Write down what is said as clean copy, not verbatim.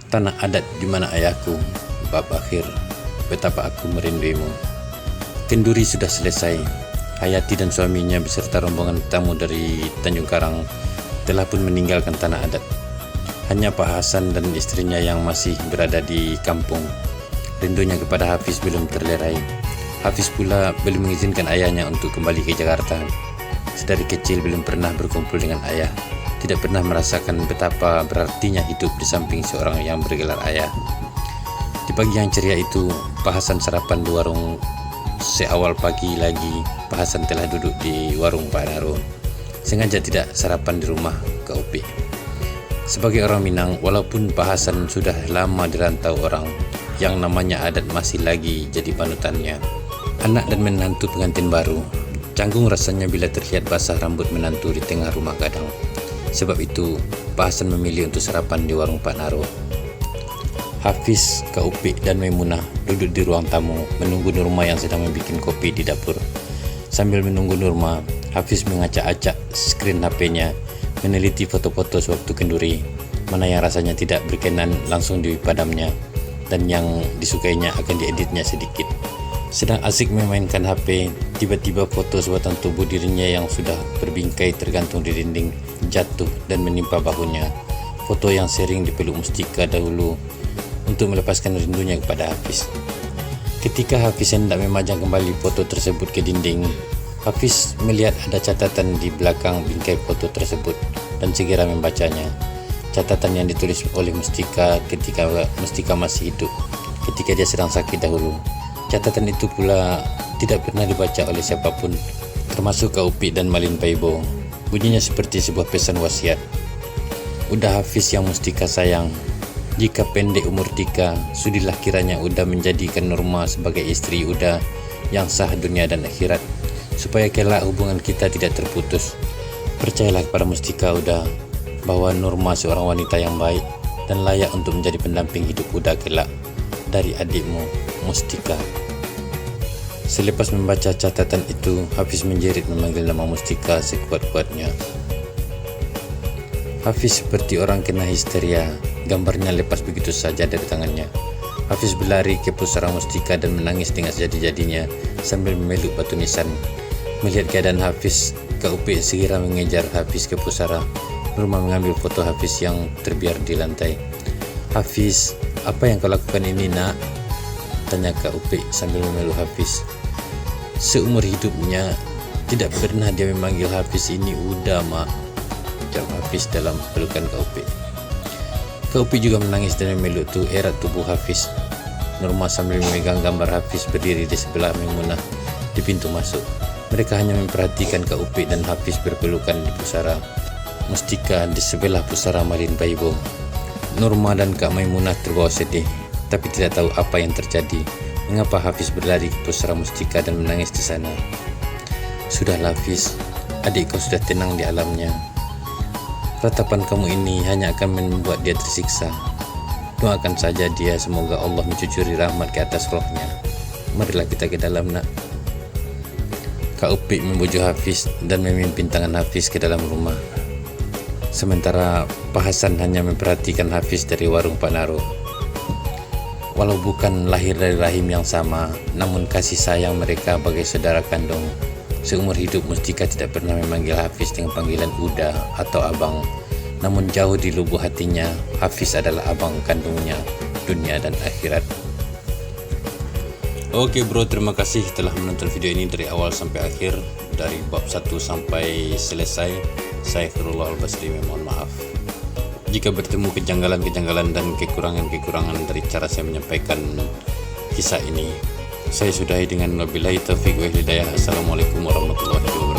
Tanah adat di mana ayahku, bab akhir, betapa aku merinduimu. Kenduri sudah selesai. Hayati dan suaminya beserta rombongan tamu dari Tanjung Karang telah pun meninggalkan tanah adat. Hanya Pak Hasan dan istrinya yang masih berada di kampung. Rindunya kepada Hafiz belum terlerai. Hafiz pula belum mengizinkan ayahnya untuk kembali ke Jakarta. Sedari kecil belum pernah berkumpul dengan ayah. Tidak pernah merasakan betapa berartinya hidup di samping seorang yang bergelar ayah. Di pagi yang ceria itu, Pak Hasan sarapan di warung. Seawal pagi lagi, Pak Hasan telah duduk di warung Pak Naro. Sengaja tidak sarapan di rumah Kak Upi. Sebagai orang Minang, walaupun Pak Hasan sudah lama dirantau orang, yang namanya adat masih lagi jadi panutannya. Anak dan menantu pengantin baru, canggung rasanya bila terlihat basah rambut menantu di tengah rumah gadang. Sebab itu, Pak Hasan memilih untuk sarapan di warung Pak Naro. Hafiz, Kak Upi, dan Maimunah duduk di ruang tamu menunggu Nurma yang sedang membuat kopi di dapur. Sambil menunggu Nurma, Hafiz mengacak-acak skrin HP-nya, meneliti foto-foto sewaktu kenduri, mana yang rasanya tidak berkenan langsung dipadamnya, dan yang disukainya akan dieditnya sedikit. Sedang asik memainkan HP, tiba-tiba foto sebatang tubuh dirinya yang sudah berbingkai tergantung di dinding jatuh dan menimpa bahunya. Foto yang sering dipeluk Mustika dahulu untuk melepaskan rindunya kepada Hafiz. Ketika Hafiz hendak memajang kembali foto tersebut ke dinding, Hafiz melihat ada catatan di belakang bingkai foto tersebut dan segera membacanya. Catatan yang ditulis oleh Mustika ketika Mustika masih hidup, ketika dia sedang sakit dahulu. Catatan itu pula tidak pernah dibaca oleh siapapun, termasuk Kak Upi dan Malin Paibo. Bunyinya seperti sebuah pesan wasiat. Udah Hafiz yang Mustika sayang, jika pendek umur Tika, sudilah kiranya Uda menjadikan Nurma sebagai istri Uda yang sah dunia dan akhirat, supaya kelak hubungan kita tidak terputus. Percayalah kepada Mustika Uda, bahwa Nurma seorang wanita yang baik dan layak untuk menjadi pendamping hidup Uda kelak. Dari adikmu, Mustika. Selepas membaca catatan itu, Hafiz menjerit memanggil nama Mustika sekuat-kuatnya. Hafiz seperti orang kena histeria, gambarnya lepas begitu saja dari tangannya. Hafiz berlari ke pusara Mustika dan menangis dengan sejadi-jadinya sambil memeluk batu nisan. Melihat keadaan Hafiz, Kak Upi segera mengejar Hafiz ke pusara. Nurma mengambil foto Hafiz yang terbiar di lantai. Hafiz, apa yang kau lakukan ini, nak? Tanya Kak Upi sambil memeluk Hafiz. Seumur hidupnya tidak pernah dia memanggil Hafiz ini Uda, mak, jawab Hafiz dalam pelukan Kak Upi. Kak Upi juga menangis dan memeluk erat tubuh Hafiz. Nurma sambil memegang gambar Hafiz berdiri di sebelah Maimunah di pintu masuk. Mereka hanya memperhatikan Kak Upi dan Hafiz berpelukan di pusara Mustika di sebelah pusara Malin Paibo. Nurma dan Kak Maimunah terbawa sedih, tapi tidak tahu apa yang terjadi. Mengapa Hafiz berlari ke pusara Mustika dan menangis di sana? Sudahlah Hafiz, adik kau sudah tenang di alamnya. Ratapan kamu ini hanya akan membuat dia tersiksa. Doakan saja dia, semoga Allah mencucuri rahmat ke atas rohnya. Marilah kita ke dalam, nak. Kak Upi membujuk Hafiz dan memimpin tangan Hafiz ke dalam rumah. Sementara Pak Hasan hanya memperhatikan Hafiz dari warung Pak Naro. Walau bukan lahir dari rahim yang sama, namun kasih sayang mereka bagai saudara kandung. Seumur hidup Mustika tidak pernah memanggil Hafiz dengan panggilan Uda atau Abang. Namun jauh di lubuk hatinya, Hafiz adalah abang kandungnya, dunia dan akhirat. Oke bro, terima kasih telah menonton video ini dari awal sampai akhir, dari bab 1 sampai selesai. Saya Khairullah Al-Basri, mohon maaf jika bertemu kejanggalan-kejanggalan dan kekurangan-kekurangan dari cara saya menyampaikan kisah ini. Saya sudahi dengan wabillahi taufiq wal hidayah. Assalamualaikum warahmatullahi wabarakatuh.